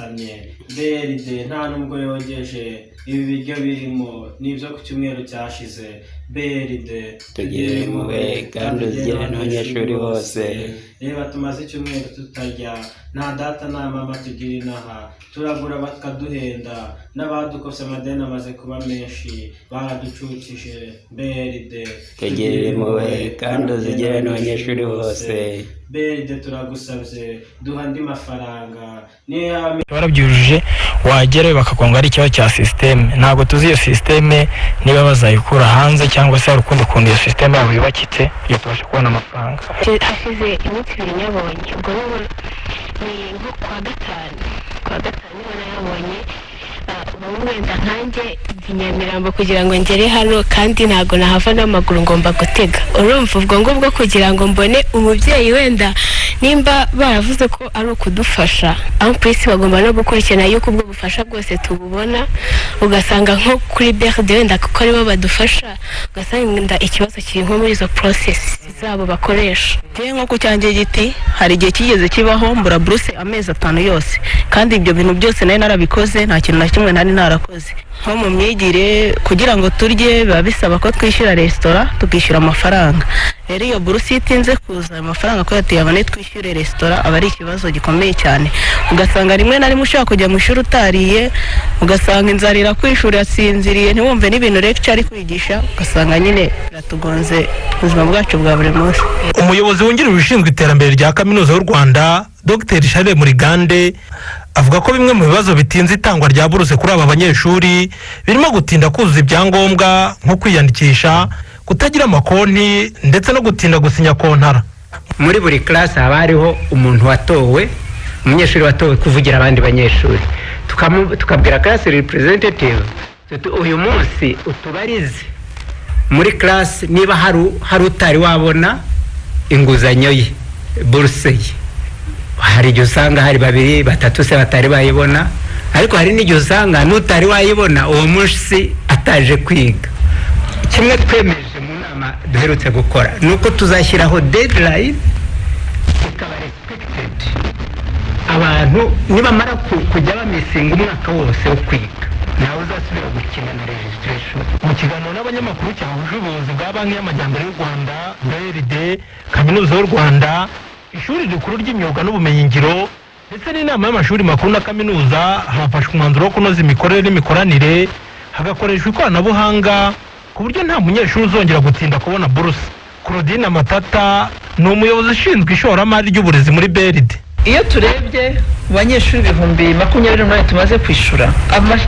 byasamye BRD nta nubwo yogeje ibi biryo birimo n'ibyo ku cyumweru cyashize BRD tugire impuhwe kandi uzigire n'abanyeshuri bose. Reba tumaze icyumweru tutarya, nta data nta mama tugira inaha, turagura bakaduhenda, n'abadukose amadeni amaze kuba menshi baraducukije BRD tugire impuhwe kandi uzigire n'abanyeshuri bose. BRD turagusabye duha andi mafaranga barabyujuje wagera bakakonga ari ikibazo cya systeme. Ntabwo tuzi iyo systeme niba bazayikura hanze cyangwa se hari ukundi kuntu iyo systeme yabo yubakitse iyo tubasha kubona amafaranga. Hashize iminsi ibiri nyabonye, ubwo ni nko kwa gatanu niba nayabonye. Wenda nkanjye Nyamirambo kugira ngo ngere hano kandi ntago nahava n'amaguru ngomba gutega. Urumva ubwo ngubwo kugira ngo mbone umubyeyi wenda nimba baravuze ko ari ukudufasha, aho polisi bagomba no gukurikirana yuko ubwo bufasha bwose tububona, ugasanga nko kuri BRD wenda kuko aribo badufasha, ugasanga ikibazo kiri nko muri izo process zabo bakoresha. Nko ku cyanjye giti hari igihe kigeze kibaho mbura buruse amezi 5 yose, kandi ibyo bintu byose nayo narabikoze, nta kintu na kimwe nari narakoze. Nko mu myigire kugira ngo turye biba bisaba ko twishyura resitora tukishyura amafaranga. Rero iyo buruse itinze kuza amafaranga ko yatiyabane twishyure resitora aba ari ikibazo gikomeye cyane. Ugasanga rimwe na rimwe ushaka kujya mu ishuri utariye, ugasanga inzara irakwishura yasinziriye ntiwumve n'ibintu lecture ari kwigisha, ugasanga nyine biratugonze ubuzima bwacu bwa buri munsi. Umuyobozi wungirije ushinzwe iterambere rya Kaminuza y'u Rwanda Dr. Charles Murigande avuga ko bimwe mu bibazo bitinze itangwa rya buruse kuri aba banyeshuri birimo gutinda kuzuza ibyangombwa nko kwiyandikisha, kutagira amakonti ndetse no gutinda gusinya kontara. Muri buri class haba hariho umuntu watowe, umunyeshuri watowe kuvugira abandi banyeshuri, tukabwira class representative uyu munsi utubarize muri class niba hari utari wabona inguzanyo ye buruse ye. Hari igihe usanga hari 2 3 se batari bayibona, ariko hari n'igihe usanga n'utari wayibona uwo munsi ataje kwiga. Kimwe twemeje mu nama duherutse gukora nuko tuzashyiraho deadline ikaba respected. Abantu nibamara kujya bamisinga umwaka wose wo kwiga nawe uzasubira gukina na registration. Mu kiganiro n'abanyamakuru cyahuje ubuyobozi bwa Banki y'Amajyambere y'u Rwanda BRD, Kaminuza y'u Rwanda, ishuri rikuru ry'imyuga n'ubumenyingiro ndetse n'inama y'amashuri makuru na kaminuza, hafashwe umwanzuro wo kunoza imikorere n'imikoranire, hagakoreshwa ikoranabuhanga ku buryo nta munyeshuri uzongera gutinda kubona buruse. Claudine Matata ni umuyobozi ushinzwe ishoramari ry'uburezi muri BRD. Iyo turebye abanyeshuri 28,000 tumaze kwishura,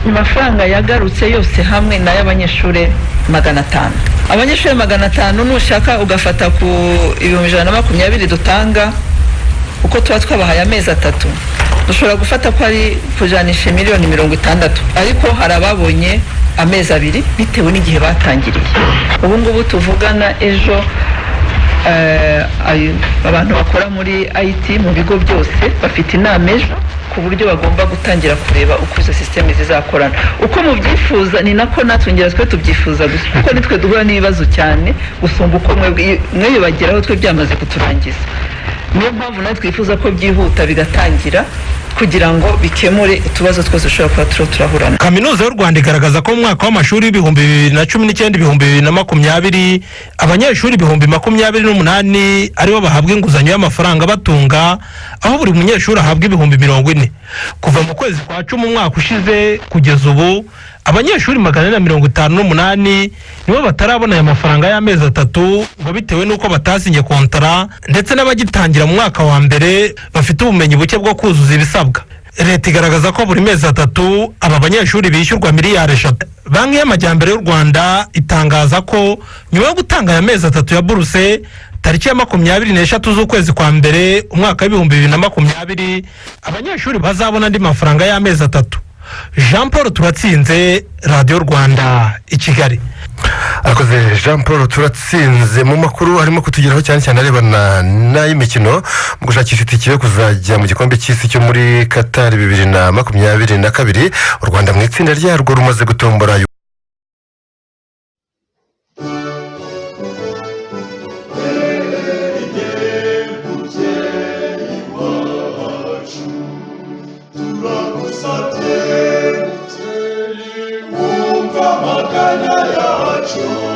amafaranga yagarutse yose hamwe na y'abanyeshuri 500. Abanyeshuri 500 nushaka ugafata ku 120 dutanga uko tuba twabahaye amezi 3, dushobora gufata ko ari kujanisha miliyoni 60, ariko harababonye amezi 2 bitewe n'igihe batangiriye. Ubu ngubu tuvugana ejo abantu bakora muri IT mu bigo byose bafite inama ejo ku buryo bagomba gutangira kureba uko izo systeme zizakorana. Uko mubyifuza ni nako natwongera twe tubyifuza gusa, kuko nitwe duhura n'ibibazo cyane gusumba uko mwe bageraho twe byamaze kuturangiza. Niyo mpamvu natwe twifuza ko byihuta bigatangira kugira ngo bikemure utubazo twose ushobora kuba turahurana. Kaminuza y'u Rwanda igaragaza ko mu mwaka w'amashuri 2019-2020 abanyeshuri 28,000 aribo bahabwa inguzanyo y'amafaranga batunga, aho buri munyeshuri ahabwa 40,000. Kuva mu kwezi kwa 10 umwaka ushize kugeza ubu abanyeshuri 458 nibo batarabona aya mafaranga y'amezi 3 ngo bitewe nuko batasinye kontara, ndetse n'abagitangira mu mwaka wa mbere bafite ubumenyi buke bwo kuzuza ibisabwa. Leta igaragaza ko buri mezi 3 aba banyeshuri bishyurwa miliyari 3. Banki y'Amajyambere y'u Rwanda itangaza ko nyuma yo gutanga aya mezi 3 ya buruse tariki ya 23 z'ukwezi kwa mbere umwaka w'2020 abanyeshuri bazabona andi mafaranga y'amezi 3. Jean Paul Turatsinze, Radio Rwanda i Kigali. Akoze Jean Paul Turatsinze. Mu makuru harimo kutugeraho cyane arebana n'ay'imikino mu gushakisha itike yo kuzajya mu gikombe cy'isi cyo muri Qatar 2022. U Rwanda mu itsinda ryarwo rumaze gutombora mumaganya yacu